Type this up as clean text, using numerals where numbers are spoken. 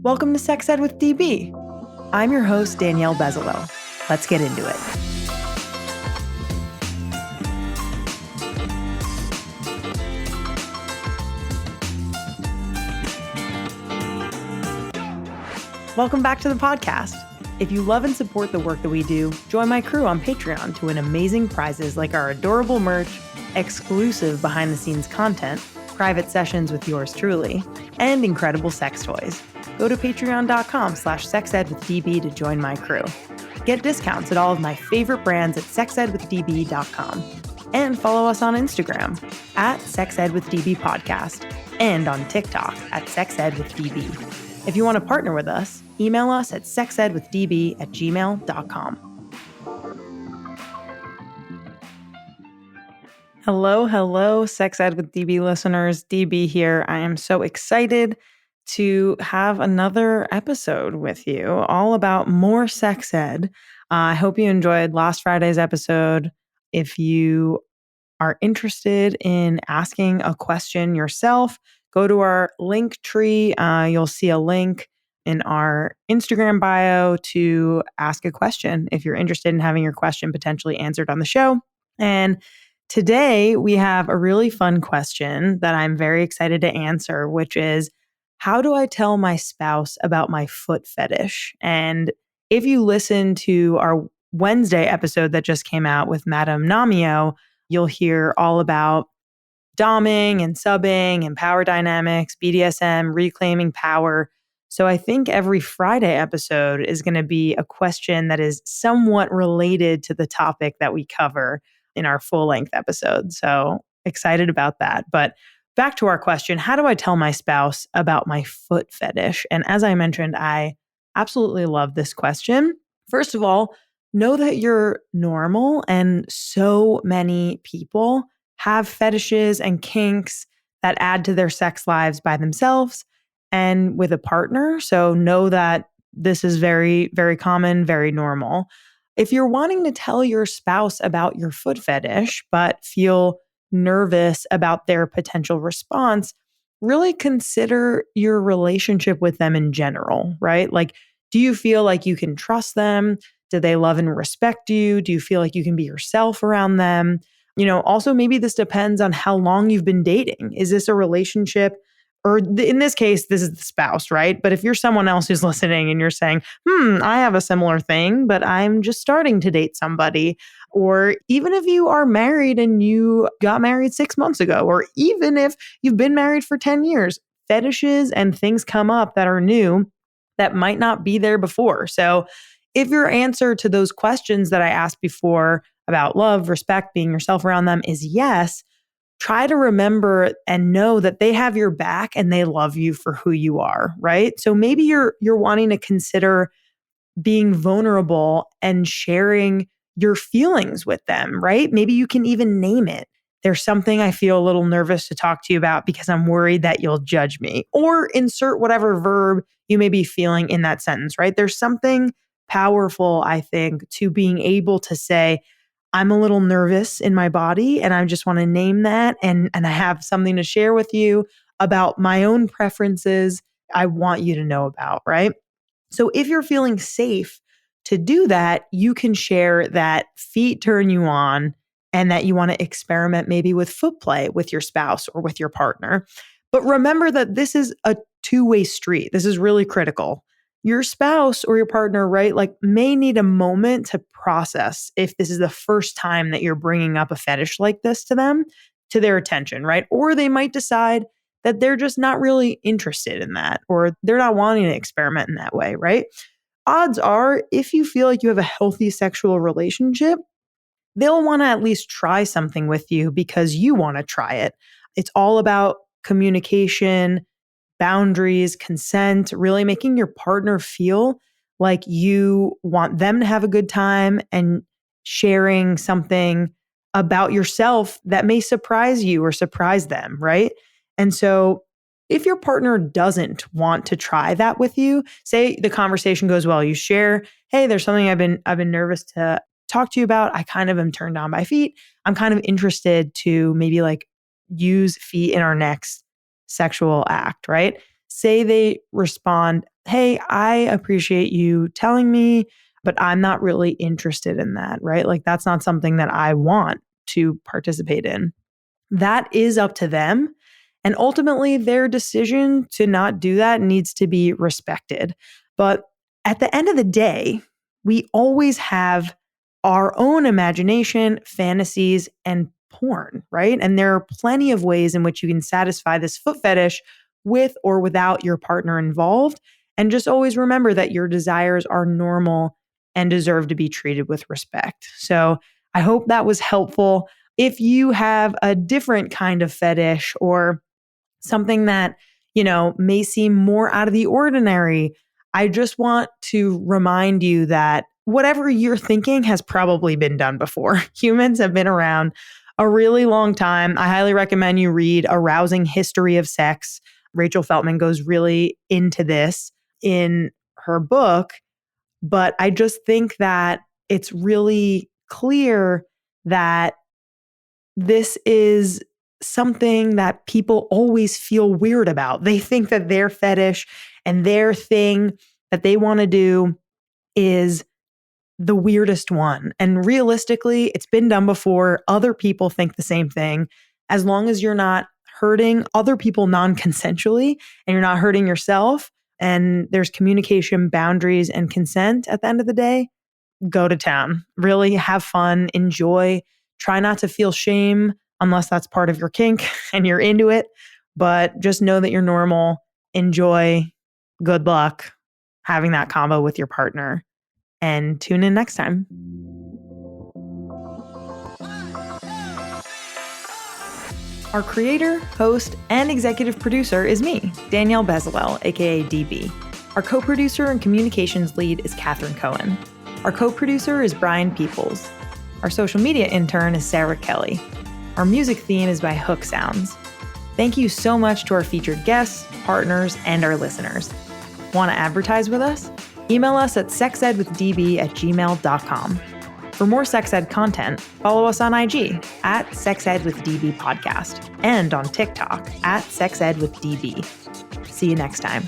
Welcome to Sex Ed with DB. I'm your host, Danielle Bezalel. Let's get into it. Welcome back to the podcast. If you love and support the work that we do, join my crew on Patreon to win amazing prizes like our adorable merch, exclusive behind-the-scenes content, private sessions with yours truly, and incredible sex toys. Go to patreon.com/sexedwithdb to join my crew. Get discounts at all of my favorite brands at sexedwithdb.com. And follow us on Instagram at sexedwithdbpodcast and on TikTok at sexedwithdb. If you want to partner with us, email us at sexedwithdb@gmail.com. Hello, Sex Ed with DB listeners. DB here. I am so excited to have another episode with you all about more sex ed. I hope you enjoyed last Friday's episode. If you are interested in asking a question yourself, go to our link tree. You'll see a link in our Instagram bio to ask a question if you're interested in having your question potentially answered on the show. And today we have a really fun question that I'm very excited to answer, which is, how do I tell my spouse about my foot fetish? And if you listen to our Wednesday episode that just came out with Madame Namio, you'll hear all about doming and subbing and power dynamics, BDSM, reclaiming power. So I think every Friday episode is going to be a question that is somewhat related to the topic that we cover in our full-length episode. So excited about that. But back to our question, how do I tell my spouse about my foot fetish? And as I mentioned, I absolutely love this question. First of all, know that you're normal, and so many people have fetishes and kinks that add to their sex lives by themselves and with a partner. So know that this is very, very common, very normal. If you're wanting to tell your spouse about your foot fetish, but feel nervous about their potential response, really consider your relationship with them in general, right? Like, do you feel like you can trust them? Do they love and respect you? Do you feel like you can be yourself around them? Also maybe this depends on how long you've been dating. Is this a relationship? Or in this case, this is the spouse, right? But if you're someone else who's listening and you're saying, I have a similar thing, but I'm just starting to date somebody. Or even if you are married and you got married 6 months ago, or even if you've been married for 10 years, fetishes and things come up that are new that might not be there before. So if your answer to those questions that I asked before about love, respect, being yourself around them is yes, try to remember and know that they have your back and they love you for who you are, right? So maybe you're wanting to consider being vulnerable and sharing your feelings with them, right? Maybe you can even name it. There's something I feel a little nervous to talk to you about because I'm worried that you'll judge me. Or insert whatever verb you may be feeling in that sentence, right? There's something powerful, I think, to being able to say, I'm a little nervous in my body and I just want to name that. And I have something to share with you about my own preferences I want you to know about, right? So if you're feeling safe to do that, you can share that feet turn you on and that you want to experiment maybe with foot play with your spouse or with your partner. But remember that this is a two-way street. This is really critical. Your spouse or your partner, right, may need a moment to process if this is the first time that you're bringing up a fetish like this to them, to their attention, right? Or they might decide that they're just not really interested in that, or they're not wanting to experiment in that way, right? Odds are, if you feel like you have a healthy sexual relationship, they'll want to at least try something with you because you want to try it. It's all about communication, boundaries, consent, really making your partner feel like you want them to have a good time and sharing something about yourself that may surprise you or surprise them, right? And so if your partner doesn't want to try that with you, say the conversation goes well, you share, hey, there's something I've been nervous to talk to you about. I kind of am turned on by feet. I'm kind of interested to maybe use feet in our next sexual act, right? Say they respond, hey, I appreciate you telling me, but I'm not really interested in that, right? Like that's not something that I want to participate in. That is up to them. And ultimately, their decision to not do that needs to be respected. But at the end of the day, we always have our own imagination, fantasies, and porn, right? And there are plenty of ways in which you can satisfy this foot fetish with or without your partner involved. And just always remember that your desires are normal and deserve to be treated with respect. So I hope that was helpful. If you have a different kind of fetish or something that, may seem more out of the ordinary, I just want to remind you that whatever you're thinking has probably been done before. Humans have been around a really long time. I highly recommend you read Arousing History of Sex. Rachel Feltman goes really into this in her book, but I just think that it's really clear that this is something that people always feel weird about. They think that their fetish and their thing that they want to do is the weirdest one. And realistically, it's been done before. Other people think the same thing. As long as you're not hurting other people non consensually and you're not hurting yourself, and there's communication, boundaries, and consent at the end of the day, go to town. Really have fun, enjoy. Try not to feel shame unless that's part of your kink and you're into it. But just know that you're normal. Enjoy. Good luck having that combo with your partner. And tune in next time. Our creator, host, and executive producer is me, Danielle Bezalel, aka DB. Our co-producer and communications lead is Cathren Cohen. Our co-producer is Brian Peoples. Our social media intern is Sarah Kelly. Our music theme is by Hook Sounds. Thank you so much to our featured guests, partners, and our listeners. Want to advertise with us? Email us at sexedwithdb@gmail.com. For more sex ed content, follow us on IG at sexedwithdbpodcast and on TikTok at sexedwithdb. See you next time.